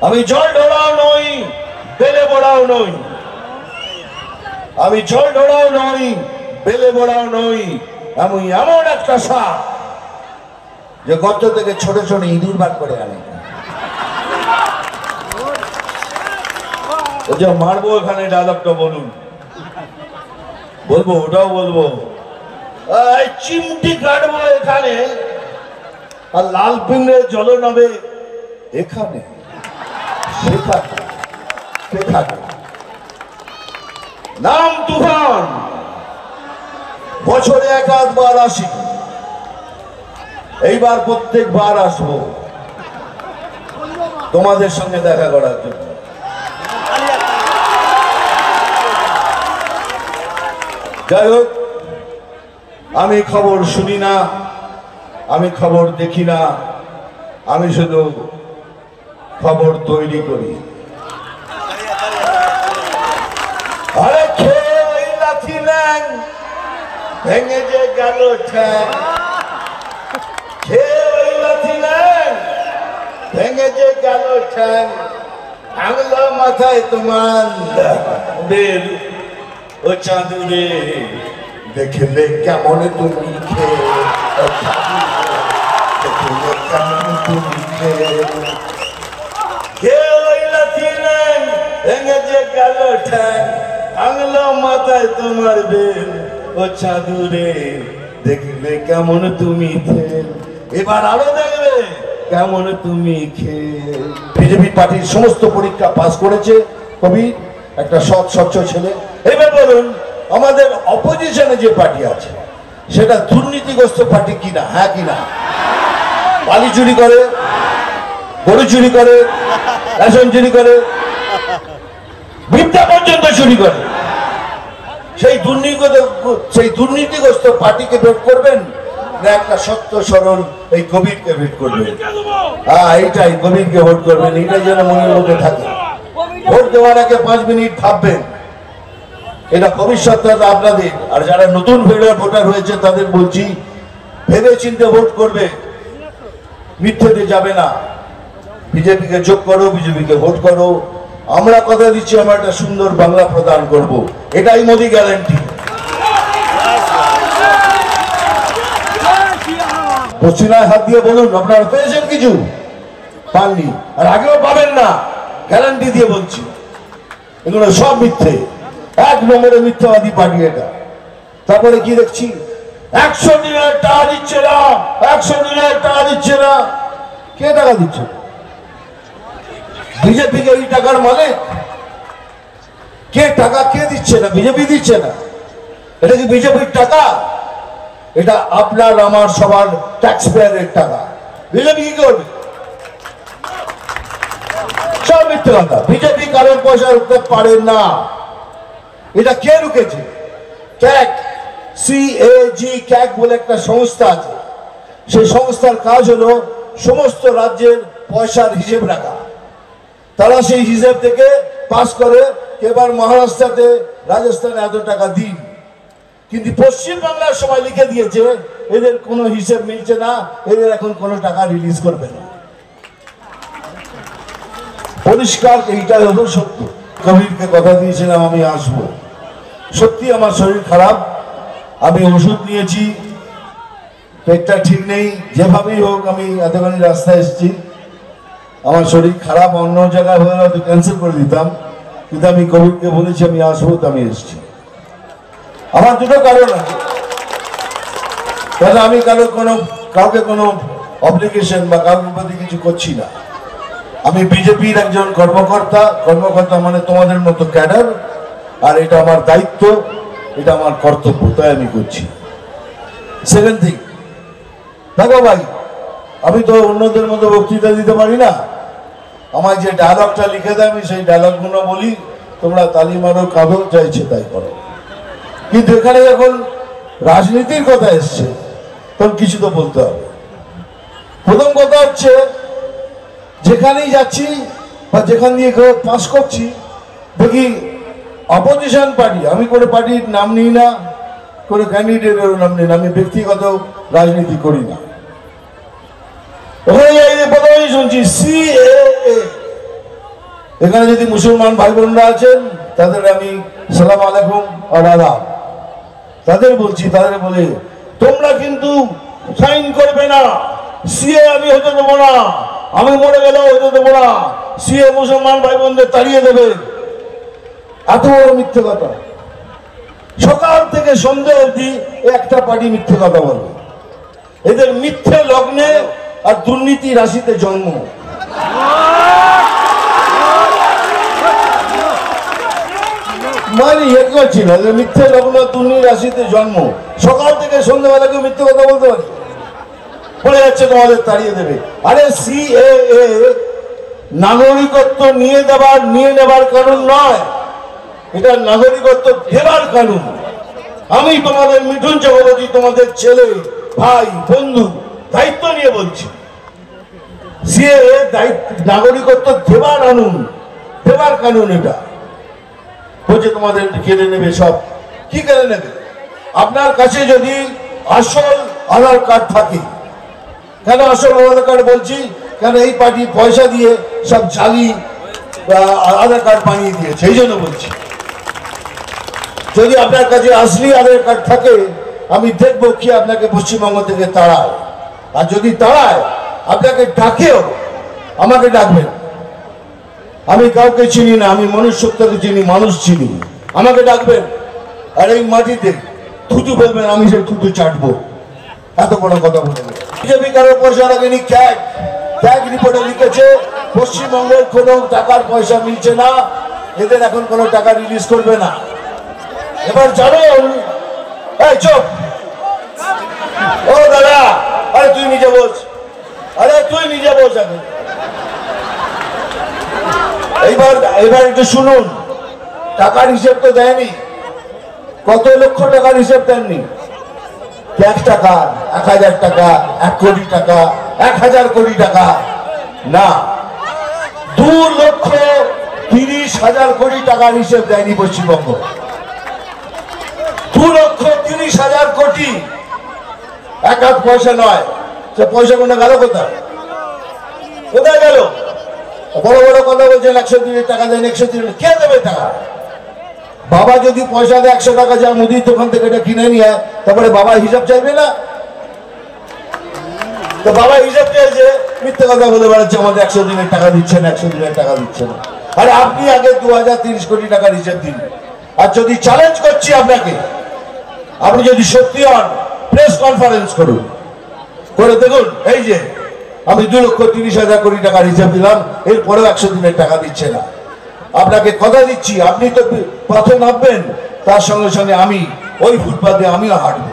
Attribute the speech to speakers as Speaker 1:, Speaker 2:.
Speaker 1: আমি জল ঢোড়াও নই, বেলে বড়াও নই। আমি জল ঢোড়াও নই, বেলে বড়াও নই। আমি এমন একটা সাপ যে গর্ত থেকে ছোট ছোট ইঁদুর বার করে আনে। ও যে মারবো এখানে ডায়লগটা বলুন, বলবো ওটাও বলবো। চিমটি কাটবো এখানে, আর লাল পিঁমড়ে জল নামে এখানে সেখানে। নাম তুফান, বছরে এক আধবার আসি, এইবার প্রত্যেকবার আসবো তোমাদের সঙ্গে দেখা করার জন্য। যাই হোক, আমি খবর শুনি না, আমি খবর দেখি না, আমি শুধু খবর তৈরি করি। আরে খেয়ে ওই লাথি নেন, ভেঙে যে গেল ঠ্যাং। খেয়ে ওই লাথি নেন, ভেঙে যে গেল ঠ্যাং। ভাঙলো মাথায় তোমার বেল, ও চাঁদুরে দেখলে কেমন তুমি খেয়ে, দেখলে কেমন তুমি খেয়ে। খেয়ে ওই লাথি নেন, ভেঙে যে গেল ঠ্যাং। ভাঙলো মাথায় তোমার বেল, ও চাঁদুরে দেখলে কেমন তুমি খেয়ে। এবার আরো দেখবে কেমন তুমি খেয়ে। বিজেপি পার্টির সমস্ত পরীক্ষা পাস করেছে কবি, একটা সৎ স্বচ্ছ ছেলে। এবার বলুন, আমাদের অপোজিশনে যে পার্টি আছে সেটা দুর্নীতিগ্রস্ত পার্টি কিনা? হ্যাঁ কিনা? বালি চুরি করে, গরু চুরি করে, রেশন চুরি করে, বিদ্যা পর্যন্ত চুরি করে। সেই দুর্নীতিগ্রস্ত পার্টিকে ভোট করবেন না একটা সত্য সরল এই কবিরকে ভোট করবেন? হ্যাঁ, এইটাই, কবিরকে ভোট করবেন। এইটাই যেন মনের মধ্যে থাকে। ভোট দেওয়ার আগে 5 মিনিট ভাববেন, এটা ভবিষ্যৎটা আপনাদের। আর যারা নতুন ভোটার হয়েছে তাদের বলছি, ভেবে চিন্তে ভোট করবে, মিথ্যেতে যাবে না। বিজেপিকে যোগ করো, বিজেপিকে ভোট করো। আমরা কথা দিচ্ছি, আমরা একটা সুন্দর বাংলা প্রদান করব, এটাই মোদি গ্যারান্টি। পশ্চিমায় হাত দিয়ে বলুন, আপনারা পেয়েছেন কিছু? পাননি, আর আগেও পাবেন না, গ্যারান্টি দিয়ে বলছি। এগুলো সব মিথ্যে, 1 নম্বরে মিথ্যাবাদী পার্টি এটা। তারপরে কি দেখছি, 100 দিনের টাকা দিচ্ছে না, 100 দিনের টাকা দিচ্ছে না। কে টাকা দিচ্ছে? বিজেপিকে এই টাকার মালিক কে? টাকা কে দিচ্ছে না? বিজেপি দিচ্ছে না। এটা কি বিজেপির টাকা? এটা আপনার আমার সবার ট্যাক্স পেয়ারের টাকা। বিজেপি কি করবে? সব মিথ্যে কথা। বিজেপি কারোর পয়সা রুখতে পারে না। এটা কে রুখেছে? ক্যাগ, CAG ক্যাগ বলে একটা সংস্থা আছে। সেই সংস্থার কাজ হলো সমস্ত রাজ্যের পয়সার হিসেব রাখা। তারা সেই হিসেব থেকে পাস করে এবার মহারাষ্ট্রতে, রাজস্থানে এত টাকা দিন। কিন্তু পশ্চিম বাংলার সময় লিখে দিয়েছে এদের কোনো হিসেব মিলছে না, এদের এখন কোনো টাকা রিলিজ করবে না। পরিষ্কার, এইটাই হলো সত্য। কবিরকে কথা দিয়েছিলাম আমি আসবো। সত্যি আমার শরীর খারাপ, আমি ওষুধ নিয়েছি, পেটটা ঠিক নেই। যেভাবেই হোক আমি এতখানি রাস্তায় এসেছি। আমার শরীর খারাপ, অন্য জায়গায় হয়ে হয়তো ক্যান্সেল করে দিতাম, কিন্তু আমি কবিরকে বলেছি আমি আসবো, তো আমি এসেছি। আমার দুটো কারণ আছে। তাহলে আমি কাউকে কোনো অব্লিগেশন বা কাউকে প্রতি কিছু করছি না। আমি বিজেপির একজন কর্মকর্তা মানে তোমাদের মতো ক্যাডার, আর এটা আমার দায়িত্ব, এটা আমার কর্তব্য, তাই আমি করছি। সেকেন্ড থিং, দেখো ভাই, আমি তো অন্যদের মতো বক্তৃতা দিতে পারি না। আমার যে ডায়লগটা লিখে দেয় আমি সেই ডায়লগগুলো বলি, তোমরা তালি মারো, কাঁদো, যা ইচ্ছে তাই করো। কিন্তু এখানে যখন রাজনীতির কথা এসছে তখন কিছু তো বলতে হবে। প্রথম কথা হচ্ছে, যেখানেই যাচ্ছি বা যেখান দিয়ে পাস করছি দেখি অপোজিশন পার্টি, আমি কোনো পার্টির নাম নিই না, কোনো ক্যান্ডিডেটেরও নাম নিই না, আমি ব্যক্তিগত রাজনীতি করি না। ওখানে প্রথমেই শুনছি CAA, এখানে যদি মুসলমান ভাই বোনরা আছেন তাদের আমি সালাম আলাইকুম আর আদাব তাদের বলছি, তাদের বলে তোমরা কিন্তু সাইন করবে না, সিএ আমি হতে দেবো না, আমি মরে গেলেও হতে দেবো না, সিএ মুসলমান ভাই বোনদের তাড়িয়ে দেবে। এত বড় মিথ্যে কথা। সকাল থেকে সন্ধ্যে অবধি একটা পার্টি মিথ্যে কথা বলবে। এদের মিথ্যে লগ্নে আর দুর্নীতি রাশিতে জন্ম। মানে ইয়ে করছি না, মিথ্যে লগ্ন দুর্নীতি রাশিতে জন্ম। সকাল থেকে সন্ধ্যাবেলা কেউ মিথ্যে কথা বলতে পারে? বলে যাচ্ছে তোমাদের তাড়িয়ে দেবে। আরে সিএএ নাগরিকত্ব নিয়ে নেবার কানুন নয়, এটা নাগরিকত্ব দেবার কানুন। আমি তোমাদের মিঠুন চক্রবর্তী, তোমাদের ছেলে ভাই বন্ধু, দায়িত্ব নিয়ে বলছি, সিএএ নাগরিকত্ব দেবার কানুন। এটা বলছে তোমাদের কেড়ে নেবে। সব কি কেড়ে নেবে? আপনার কাছে যদি আসল আধার কার্ড থাকে, কেন আসল আধার কার্ড বলছি, কেন এই পার্টি পয়সা দিয়ে সব জালি আধার কার্ড বানিয়ে দিয়েছে, এই জন্য বলছি। যদি আপনার কাছে আসলি আধার কার্ড থাকে, আমি দেখবো কি আপনাকে পশ্চিমবঙ্গ থেকে তাড়ায়। আর যদি তাড়ায়, আপনাকে ডাকেও, আমাকে ডাকবেন। আমি কাউকে চিনি না, আমি মনুষ্যত্বকে চিনি, মানুষ চিনি। আমাকে ডাকবেন আর এই মাটিতে থুতু ফেলবেন, আমি সেই থুতু চাটবো। এত বড় কথা বলে বিজেপি কারোর পয়সা লাগেনি। ক্যাগ রিপোর্টে লিখেছে পশ্চিমবঙ্গের কোনো টাকার পয়সা মিলছে না, এদের এখন কোনো টাকা রিলিজ করবে না। এবার জানুন, এই চুপ, ও দাদা, আরে তুই নিজে বস, আগে এইবার একটু শুনুন। টাকার হিসেব তো দেয়নি, কত লক্ষ টাকার হিসেব দেননি। 1 টাকা, 1000 টাকা, 1 কোটি টাকা, 1000 কোটি টাকা না, 2,30,000 কোটি টাকার হিসেব দেয়নি পশ্চিমবঙ্গ। 2,30,000 কোটি, 1 হাত পয়সা নয়। সে পয়সা কোনো গেল কোথায় গেল? বড় বড় কথা বলছেন, 100 দিনের টাকা দেন, 100 দিনের। কে দেবে টাকা? বাবা যদি পয়সা দেয় 100 টাকা, যা মুদির দোকান থেকে এটা কিনে নিয়ে, তারপরে বাবা হিসাব চাইবে না? তো বাবা হিসাব চাইছে, মিথ্যে কথা বলে বেড়াচ্ছে আমাদের 100 দিনের টাকা দিচ্ছে না, 100 দিনের টাকা দিচ্ছে না। আরে আপনি আগে 2030 কোটি টাকার হিসাব দিন। আর যদি চ্যালেঞ্জ করছি আপনাকে, আপনি যদি সত্যি হন, প্রেস কনফারেন্স করুন, করে দেখুন এই যে আমি 2,30,000 কোটি টাকার হিসাব দিলাম, এরপরেও 100 দিনের টাকা দিচ্ছে না। আপনাকে কথা দিচ্ছি, আপনি তো পথে নামবেন, তার সঙ্গে সঙ্গে আমি ওই ফুটপাতে আমিও হাঁটবো।